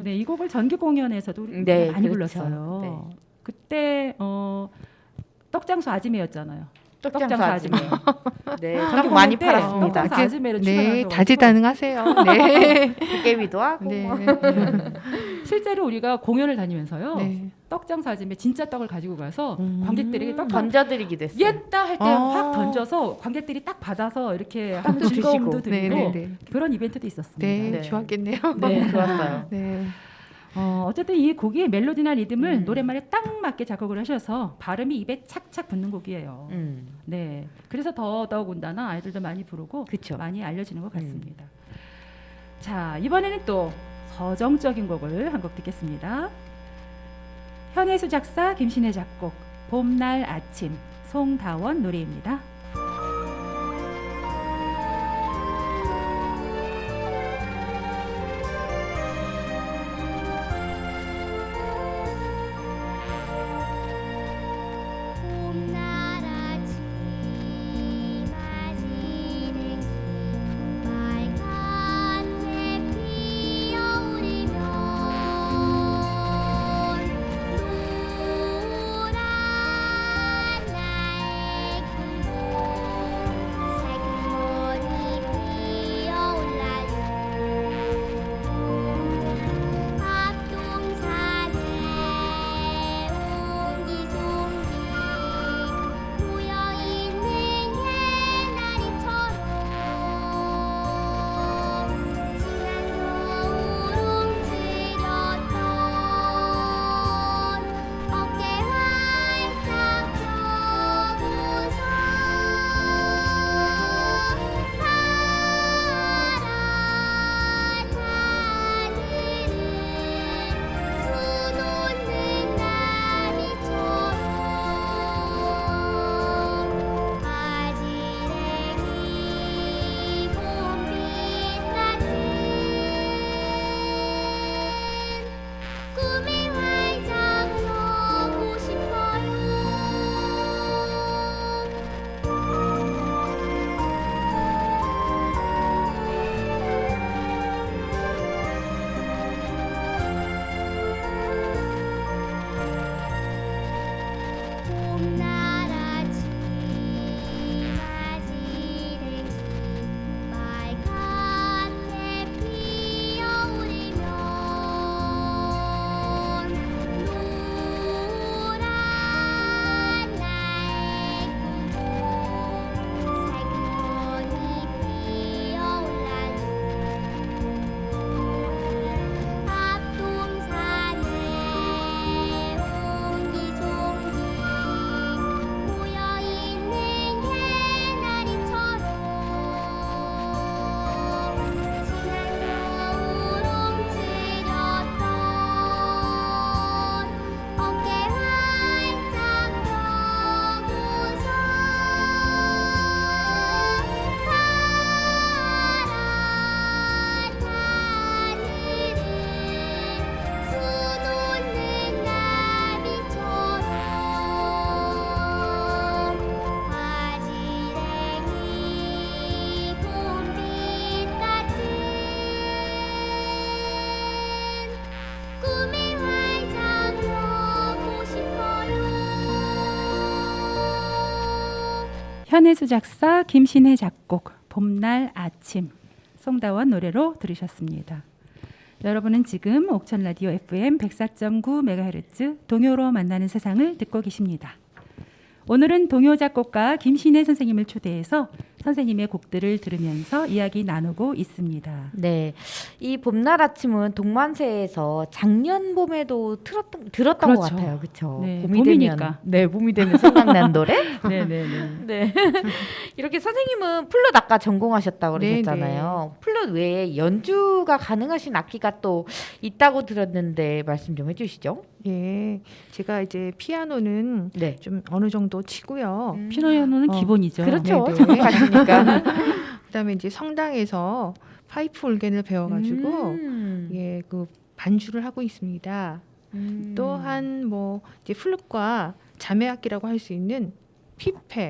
네, 이 곡을 전기 공연에서도 우리 네, 많이 그렇죠. 불렀어요. 네. 그때 떡장수 아지매였잖아요. 떡장수 아줌마. 네, 전기 떡 공연 많이 때 팔았습니다. 떡장수 아지매로 네, 출연하셔가지고 다재다능하세요. 네. 도깨비도 하고 네. 뭐. 실제로 우리가 공연을 다니면서요. 네. 떡장수 아지매 진짜 떡을 가지고 가서 음. 관객들에게 떡 던져드리기도 했어요. 옛다 할 때 아. 확 던져서 관객들이 딱 받아서 이렇게 하는 떡도 즐거움도 드시고. 드리고 네, 네, 네. 그런 이벤트도 있었습니다. 네, 네. 좋았겠네요. 네, 좋았어요. 네. 어쨌든 이 곡이 멜로디나 리듬을 노랫말에 딱 맞게 작곡을 하셔서 발음이 입에 착착 붙는 곡이에요. 네, 그래서 더더군다나 아이들도 많이 부르고 그쵸. 많이 알려지는 것 같습니다. 자, 이번에는 또 서정적인 곡을 한 곡 듣겠습니다. 현혜수 작사, 김신혜 작곡, 봄날 아침, 송다원 노래입니다. 봄날 아침 아지랭이 빨간 새 피어오르면 노란 나의 꿈도 살그머니 피어올라요. 앞동산에 옹기종기 모여있는 개나리처럼 지난 겨울 움츠렸던 어깨 활짝 펴고서 파란 하늘을 수놓는 나비처럼 아지랭이 봄빛 같은 꿈에 활짝 펴고 싶어요. 봄날 아침 아지랭이 빨간 새 피어오르면 노란 나의 꿈도 살그머니 피어올라요. 앞동산에 옹기종기 모여있는 개나리처럼 지난 겨울 움츠렸던 어깨 활짝 펴고서 파란 하늘을 수놓는 나비처럼 아지랭이 봄빛 같은 꿈에 활짝 펴고 싶어요. 현혜수 작사, 김신혜 작곡, 봄날 아침, 송다원 노래로 들으셨습니다. 여러분은 지금 옥천 라디오 FM 104.9MHz 동요로 만나는 세상을 듣고 계십니다. 오늘은 동요 작곡가 김신혜 선생님을 초대해서 선생님의 곡들을 들으면서 이야기 나누고 있습니다. 네, 이 봄날 아침은 동만세에서 작년 봄에도 들었던 그렇죠. 것 같아요. 그렇죠. 네, 봄이 봄이니까. 되면, 네, 봄이 되면 생각난 노래. 네네네. 네. 이렇게 선생님은 플룻 아까 전공하셨다고 네, 그러셨잖아요. 플룻 외에 연주가 가능하신 악기가 또 있다고 들었는데 말씀 좀 해주시죠. 예, 제가 이제 피아노는 네. 좀 어느 정도 치고요. 피아노는 기본이죠. 그렇죠. 네, 네. 전공하시니까. 그다음에 이제 성당에서 파이프 올겐을 배워가지고 예, 그 반주를 하고 있습니다. 또한 뭐 이제 플룻과 자매악기라고 할 수 있는 피페,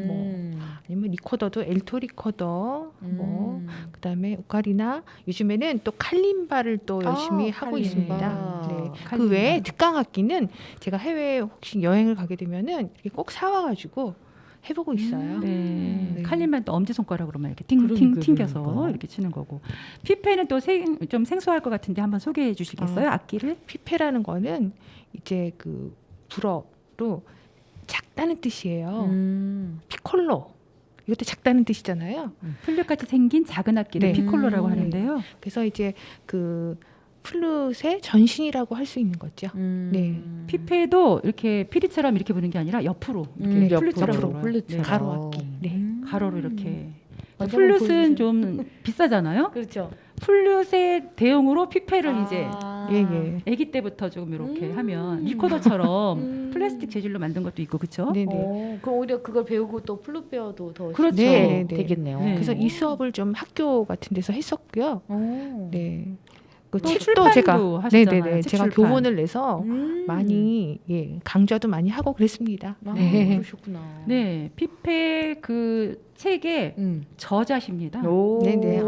뭐 아니면 리코더도 엘토 리코더, 뭐 그다음에 오카리나, 요즘에는 또 칼림바를 또 열심히 하고 칼림바. 있습니다. 네. 칼림바. 그 외에 특강 악기는 제가 해외에 혹시 여행을 가게 되면은 이렇게 꼭 사와가지고 해보고 있어요. 네. 네. 칼림만 또 엄지 손가락으로만 이렇게 팅팅 그러니까, 튕겨서 그러니까. 이렇게 치는 거고. 피페는 또 좀 생소할 것 같은데 한번 소개해 주시겠어요? 악기를? 피페라는 거는 이제 그 불어로 작다는 뜻이에요. 피콜로, 이것도 작다는 뜻이잖아요. 플룻같이 생긴 작은 악기를 네. 피콜로라고 하는데요. 그래서 이제 그 플룻의 전신이라고 할 수 있는 거죠. 네. 피페도 이렇게 피리처럼 이렇게 부는 게 아니라 옆으로 이렇게 플룻처럼 옆으로, 불어요. 플룻처럼. 네. 가로 악기. 네. 가로로 이렇게. 먼저 한번 보여주세요. 플룻은 좀 비싸잖아요. 그렇죠. 플룻의 대용으로 피페를 이제 예, 예. 아기 때부터 조금 이렇게 하면 리코더처럼 플라스틱 재질로 만든 것도 있고 그렇죠? 네, 네. 그럼 오히려 그걸 배우고 또 플룻 배워도 더 그렇죠. 쉽게 네, 네. 되겠네요. 네. 그래서 이 수업을 좀 학교 같은 데서 했었고요. 오. 네. 그 또 책도 출판도 제가 하셨잖아요. 네네네 책 제가 출판. 교본을 내서 많이 예 강좌도 많이 하고 그랬습니다. 아, 네. 그러셨구나. 네, 피페 그 책의 저자십니다. 오. 네네.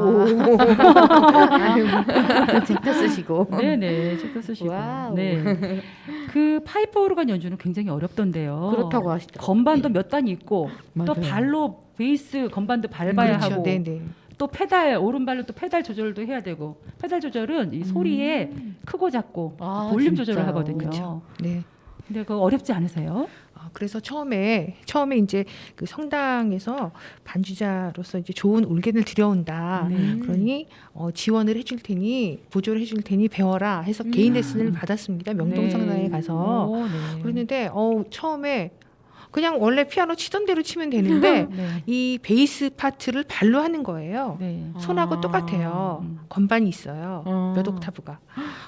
책도 쓰시고. 네네, 책도 쓰시고. 와우. 네, 그 파이프 오르간 연주는 굉장히 어렵던데요. 그렇다고 하시더라고요. 건반도 몇 단이 있고 또 맞아요. 발로 베이스 건반도 밟아야 그렇죠. 하고 네네. 또 페달 오른발로 또 페달 조절도 해야 되고 페달 조절은 이 소리에 크고 작고 아, 볼륨 진짜요? 조절을 하거든요. 그렇죠. 네. 근데 그거 어렵지 않으세요? 그래서 처음에 이제 그 성당에서 반주자로서 이제 좋은 올겐을 들여온다. 네. 그러니 지원을 해줄 테니 보조를 해줄 테니 배워라 해서 개인 레슨을 받았습니다. 명동성당에 가서 오, 네. 그랬는데 처음에 그냥 원래 피아노 치던 대로 치면 되는데 네. 이 베이스 파트를 발로 하는 거예요. 네. 손하고 똑같아요. 건반이 있어요. 아. 몇 옥타브가.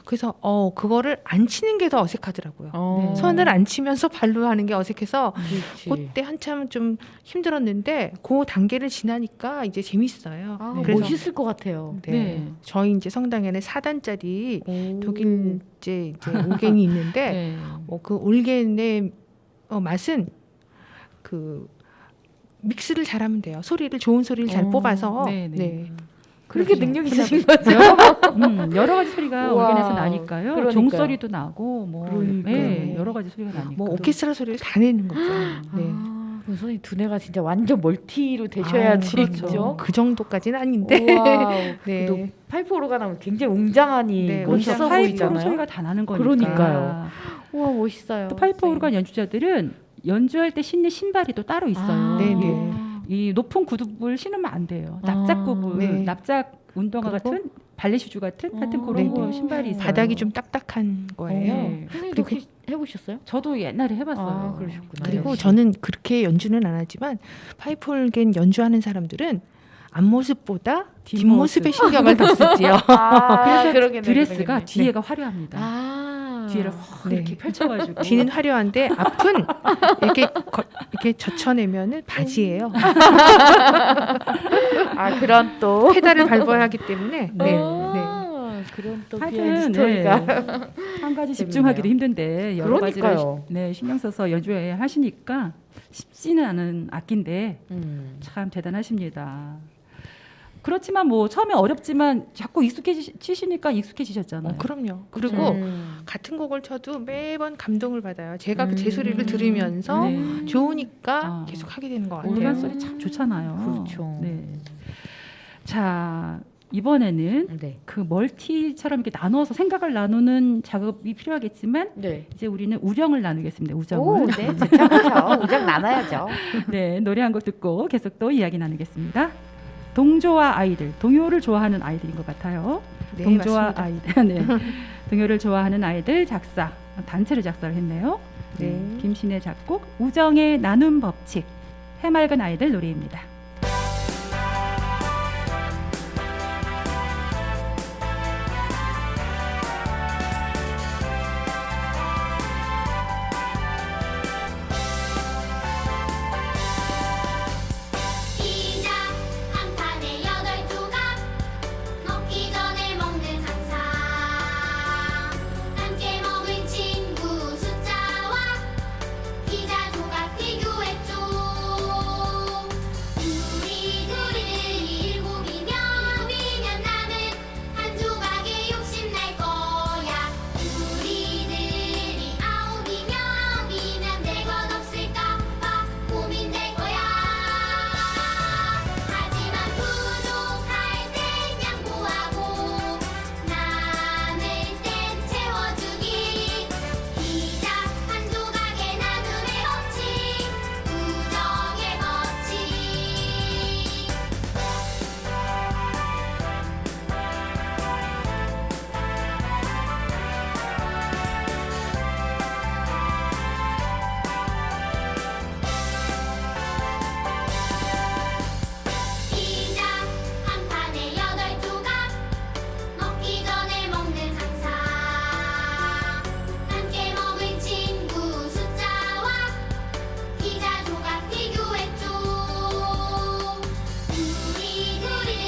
그래서 그거를 안 치는 게 더 어색하더라고요. 네. 손을 안 치면서 발로 하는 게 어색해서 그렇지. 그때 한참 좀 힘들었는데 그 단계를 지나니까 이제 재밌어요. 아, 네. 그래서 멋있을 것 같아요. 네. 네. 저희 이제 성당에는 4단짜리 오. 독일제 이제 올겐이 있는데 네. 그 올겐의 맛은 그 믹스를 잘하면 돼요. 좋은 소리를 잘 뽑아서 네, 네. 그렇게 그렇죠. 능력 있으신 거죠? 여러 가지 소리가 우와, 올겐에서 나니까요. 그러니까요. 종소리도 나고 뭐 그러니까요. 네, 여러 가지 소리가 나니까. 뭐 오케스트라 소리를 다 내는 거죠. 네. 아, 그럼 선생님 두뇌가 진짜 완전 멀티로 되셔야지. 그렇죠. 그죠? 그 정도까지는 아닌데. 와우. 네. 그래도 파이프 오르간 하면 굉장히 웅장하니 네, 멋있어 웅장하고 파이프로 보이잖아요. 소리가 다 나는 거니까. 그러니까요. 우와 멋있어요. 또 파이프 선생님. 오르간 연주자들은 연주할 때 신는 신발이 또 따로 있어요. 아, 네네. 이 높은 구두를 신으면 안 돼요. 납작구불, 네. 납작 운동화 그리고? 같은 발레슈즈 같은 하여튼 그런 네네. 거 신발이 있어요. 바닥이 좀 딱딱한 거예요. 네. 선생님도 그리고- 혹시 해보셨어요? 저도 옛날에 해봤어요. 아, 그러셨구나. 그리고 역시. 저는 그렇게 연주는 안 하지만 파이프 올겐 연주하는 사람들은 앞모습보다 뒷모습에 신경을 더 쓰지요. 아, 그래서 드레스가 뒤에가 화려합니다. 아, 뒤에를 확 네. 이렇게 펼쳐가지고 뒤는 화려한데 앞은 이렇게 젖혀내면은 바지예요. 아 그런 또 페달을 밟아야 하기 때문에. 네. 네. 아, 그런 또 비하인드 하여튼 스토리가 한 가지 집중하기도 힘든데 여러 가지를 그러니까요. 신경 써서 연주해 하시니까 쉽지는 않은 악기인데 참 대단하십니다. 그렇지만 뭐 처음에 어렵지만 자꾸 치시니까 익숙해지셨잖아요. 그럼요. 그리고 같은 곡을 쳐도 매번 감동을 받아요. 제가 제 소리를 들으면서 네. 좋으니까 아. 계속 하게 되는 것 같아요. 오르간 소리 참 좋잖아요. 그렇죠. 네. 자, 이번에는 네. 그 멀티처럼 이렇게 나눠서 생각을 나누는 작업이 필요하겠지만 네. 이제 우리는 우정을 나누겠습니다. 우정을. 오, 네, 좋죠, 좋죠. 우정 나눠야죠. 네, 노래 한 곡 듣고 계속 또 이야기 나누겠습니다. 동조와 아이들, 동요를 좋아하는 아이들인 것 같아요. 네, 동조와 맞습니다. 아이들, 네. 동요를 좋아하는 아이들 작사, 단체로 작사를 했네요. 네. 김신혜 작곡, 우정의 나눔 법칙, 해맑은 아이들 노래입니다. 피자 한 판에 8조각 먹기 전에 먹는 상상 함께 먹을 친구 숫자와 피자 조각 비교했죠. 우리 둘이 7이면 남은 한 조각에 욕심날 거야. 우리들이 9이면 내건 없을까 봐 고민될 거야. 하지만 부족할 땐 양보하고 남을 땐 채워주기. 피자 한 조각의 나눔의 법칙, 우정의 법칙. 피자 한 판에 8조각 먹기 전에 먹는 상상 함께 먹을 친구 숫자와 피자 조각 비교했죠. 우리 둘이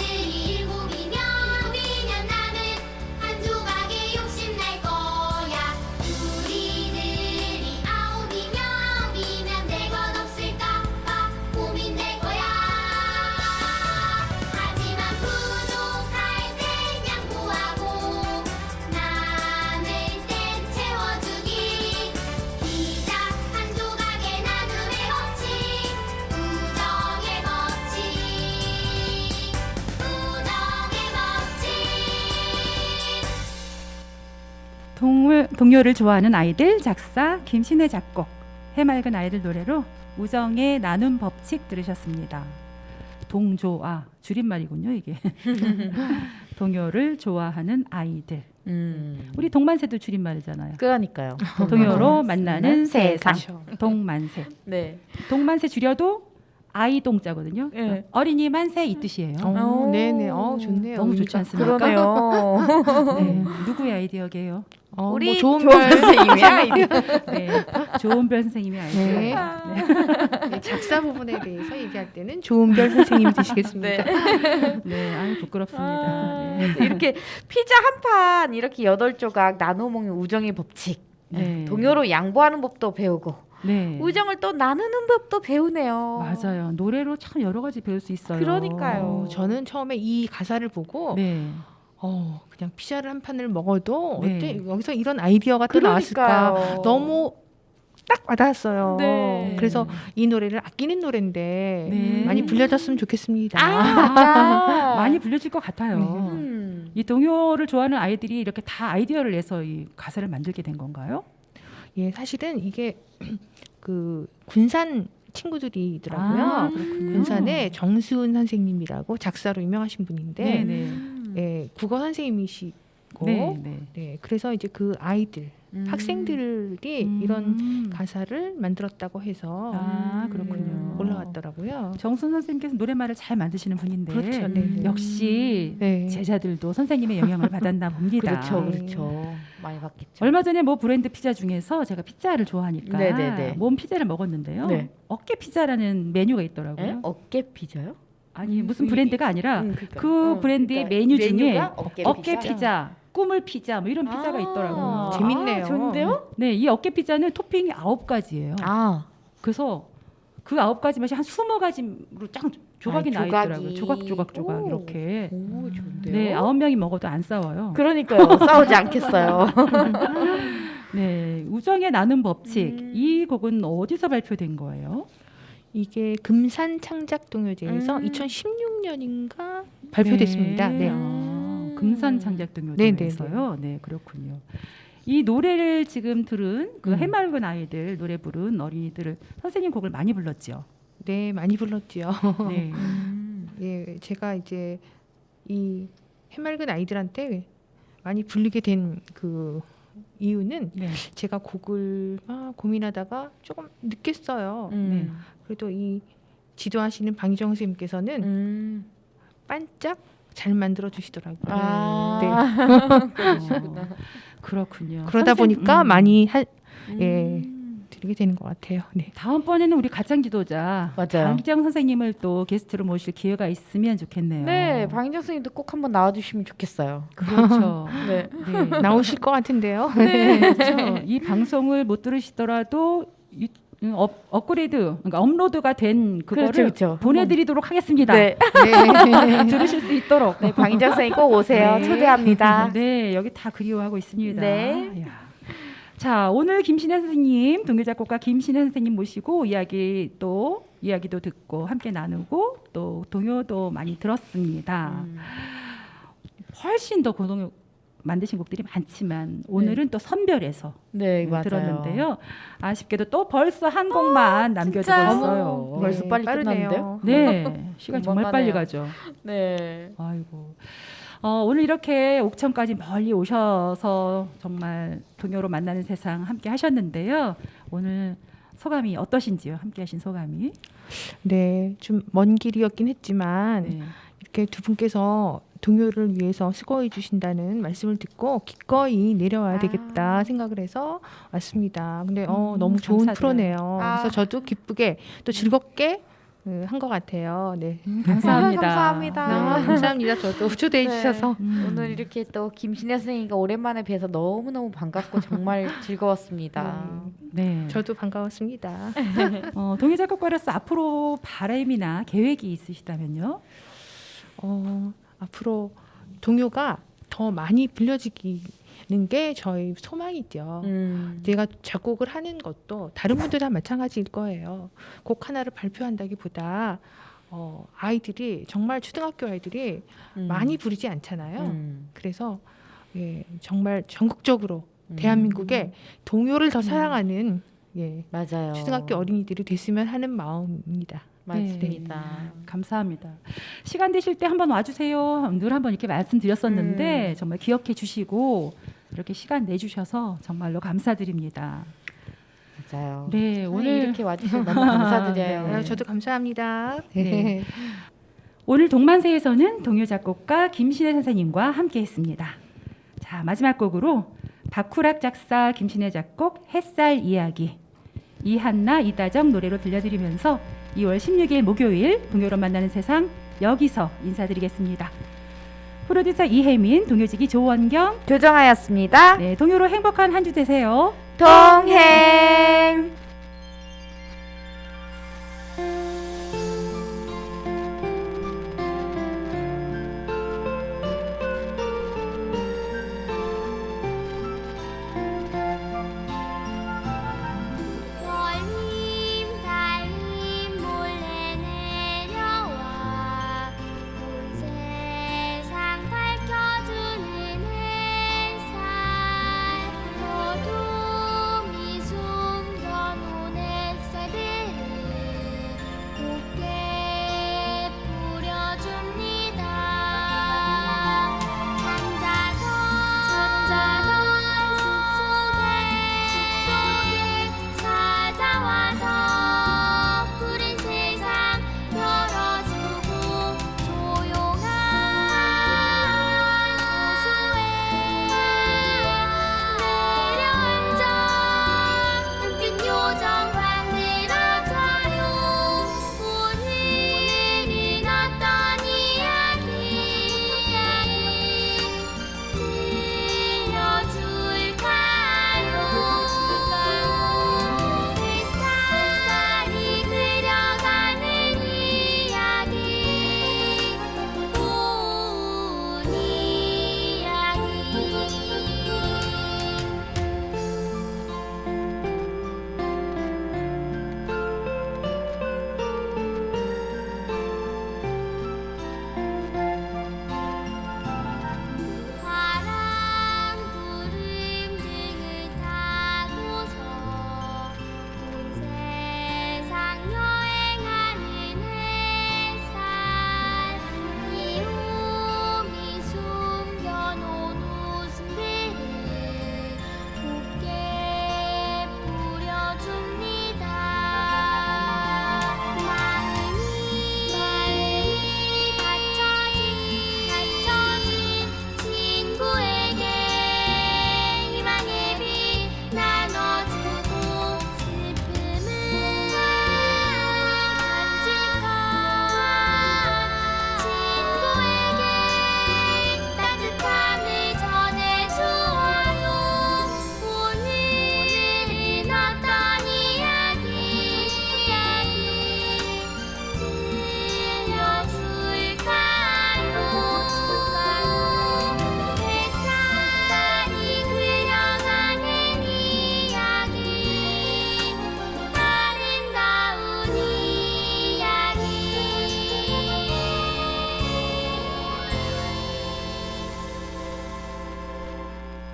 7이면 남은 한 조각에 욕심날 거야. 우리들이 9이면 내건 없을까 봐 고민될 거야. 하지만 부족할 땐 양보하고 남을 땐 채워주기. 피자 한 조각의 나눔의 법칙, 우정의 법칙, 우정의 법칙. 동요를 좋아하는 아이들 작사, 김신혜 작곡, 해맑은 아이들 노래로 우정의 나눔 법칙 들으셨습니다. 동조아, 줄임말이군요 이게. 동요를 좋아하는 아이들. 우리 동만세도 줄임말이잖아요. 그러니까요. 동요로 만나는 세상. 그렇죠. 동만세. 네. 동만세 줄여도 아이 동자거든요. 네. 어린이 만세 이 뜻이에요. 네네. 좋네요. 너무 좋지 의미가. 않습니까? 그러네요. 네. 누구의 아이디어게요? 우리 뭐 좋은 교원 별 선생님이 아이디어. 네. 좋은 별 선생님의 아이디어. 네. 네, 작사 부분에 대해서 얘기할 때는 좋은별 선생님이 되시겠습니다. 네, 아유 부끄럽습니다. 네. 이렇게 피자 한 판 이렇게 8조각 나눠 먹는 우정의 법칙. 네. 동요로 양보하는 법도 배우고 네. 우정을 또 나누는 법도 배우네요. 맞아요. 노래로 참 여러 가지 배울 수 있어요. 그러니까요. 저는 처음에 이 가사를 보고 네. 그냥 피자를 한 판을 먹어도 네. 어때 여기서 이런 아이디어가 또 나왔을까 그러니까요. 너무 딱 와닿았어요. 네. 그래서 이 노래를 아끼는 노래인데 네. 많이 불려졌으면 좋겠습니다. 아, 많이 불려질 것 같아요. 이 동요를 좋아하는 아이들이 이렇게 다 아이디어를 내서 이 가사를 만들게 된 건가요? 예, 사실은 이게 그 군산 친구들이더라고요. 아, 그렇군요. 군산에 정수은 선생님이라고 작사로 유명하신 분인데, 네, 네. 예, 국어 선생님이시고, 네, 네. 네, 그래서 이제 그 아이들, 학생들이 이런 가사를 만들었다고 해서 아, 그렇군요. 올라왔더라고요. 정순 선생님께서 노래말을 잘 만드시는 분인데 그렇죠, 네. 역시 네. 제자들도 선생님의 영향을 받았나 봅니다. 그렇죠, 네. 그렇죠. 많이 받겠죠. 얼마 전에 뭐 브랜드 피자 중에서 제가 피자를 좋아하니까 네네네. 몸 피자를 먹었는데요. 네. 어깨 피자라는 메뉴가 있더라고요. 에? 어깨 피자요? 아니 무슨 브랜드가 아니라 그러니까. 그 브랜드의 메뉴 중에 메뉴가 어깨 피자, 꿈을 피자 뭐 이런 피자가 있더라고요. 재밌네요. 좋은데요? 네, 이 어깨 피자는 토핑이 9가지예요. 아, 그래서 그 9가지 맛이 한 20가지로 쫙 조각이 나 있더라고요. 조각 오. 이렇게. 오, 좋은데요? 네, 9명이 먹어도 안 싸워요. 그러니까요. 싸우지 않겠어요. 네, 우정의 나눔 법칙. 이 곡은 어디서 발표된 거예요? 이게 금산 창작 동요제에서 2016년인가 발표됐습니다. 네. 금산 창작동요제에서요. 네, 그렇군요. 이 노래를 지금 들은 그 해맑은 아이들 노래 부른 어린이들을 선생님 곡을 많이 불렀죠. 네, 많이 불렀지요. 네. 예, 제가 이제 이 해맑은 아이들한테 많이 불리게 된 그 이유는 네. 제가 곡을 막 고민하다가 조금 늦게 써요. 네. 그래도 이 지도하시는 방희정 선생님께서는 반짝 잘 만들어 주시더라고요. 그러시구나. 그렇군요. 그러다 보니까 많이 드리게 되는 것 같아요. 네. 다음번에는 우리 가창 지도자 맞아요. 방희정 선생님을 또 게스트로 모실 기회가 있으면 좋겠네요. 네, 방희정 선생님도 꼭 한번 나와주시면 좋겠어요. 그렇죠. 네. 네. 나오실 것 같은데요. 네, 그렇죠. 이 방송을 못 들으시더라도 업그레이드, 그러니까 업로드가 된 그거를 그렇죠. 보내드리도록 하겠습니다. 네. 네. 들으실 수 있도록. 네, 방희정 선생님 꼭 오세요. 네. 초대합니다. 네, 여기 다 그리워하고 있습니다. 네. 야. 자, 오늘 김신혜 선생님, 동요작곡가 김신혜 선생님 모시고 이야기도 듣고 함께 나누고 또 동요도 많이 들었습니다. 훨씬 더 고동요 만드신 곡들이 많지만 오늘은 또 선별해서 네, 맞아요. 들었는데요. 아쉽게도 또 벌써 한 곡만 남겨두고 진짜요? 있어요. 벌써 빨리 빠르네요. 끝났는데요? 네, 시간 정말 금방 빨리 가네요. 가죠. 네. 아이고. 오늘 이렇게 옥천까지 멀리 오셔서 정말 동요로 만나는 세상 함께 하셨는데요. 오늘 소감이 어떠신지요? 함께 하신 소감이? 네, 좀 먼 길이었긴 했지만 네. 이렇게 두 분께서 동요를 위해서 수고해 주신다는 말씀을 듣고 기꺼이 내려와야 되겠다 생각을 해서 왔습니다. 근데 너무 좋은 감사드려요. 프로네요. 아. 그래서 저도 기쁘게 또 즐겁게 한 것 같아요. 네. 감사합니다. 감사합니다. 네, 감사합니다. 저도 초대해 네. 주셔서. 오늘 이렇게 또 김신혜 선생님과 오랜만에 뵈서 너무너무 반갑고 정말 즐거웠습니다. 네. 저도 반가웠습니다. 동요 작곡가로서 앞으로 바람이나 계획이 있으시다면요? 앞으로 동요가 더 많이 불려지는 게 저희 소망이죠. 제가 작곡을 하는 것도 다른 분들 다 마찬가지일 거예요. 곡 하나를 발표한다기보다 아이들이 정말 초등학교 아이들이 많이 부르지 않잖아요. 그래서 정말 전국적으로 대한민국에 동요를 더 사랑하는 맞아요. 초등학교 어린이들이 됐으면 하는 마음입니다. 맞습니다. 감사합니다. 시간 되실 때 한번 와주세요. 늘 한번 이렇게 말씀드렸었는데 정말 기억해 주시고 이렇게 시간 내주셔서 정말로 감사드립니다. 맞아요. 네, 오늘 오늘 이렇게 와주셔서 너무 감사드려요. 네. 저도 감사합니다. 네. 오늘 동만세에서는 동요 작곡가 김신혜 선생님과 함께했습니다. 자, 마지막 곡으로 박후락 작사 김신혜 작곡 햇살 이야기 이한나 이다정 노래로 들려드리면서 2월 16일 목요일 동요로 만나는 세상 여기서 인사드리겠습니다. 프로듀서 이혜민, 동요지기 조원경, 조정하였습니다. 네, 동요로 행복한 한 주 되세요. 동행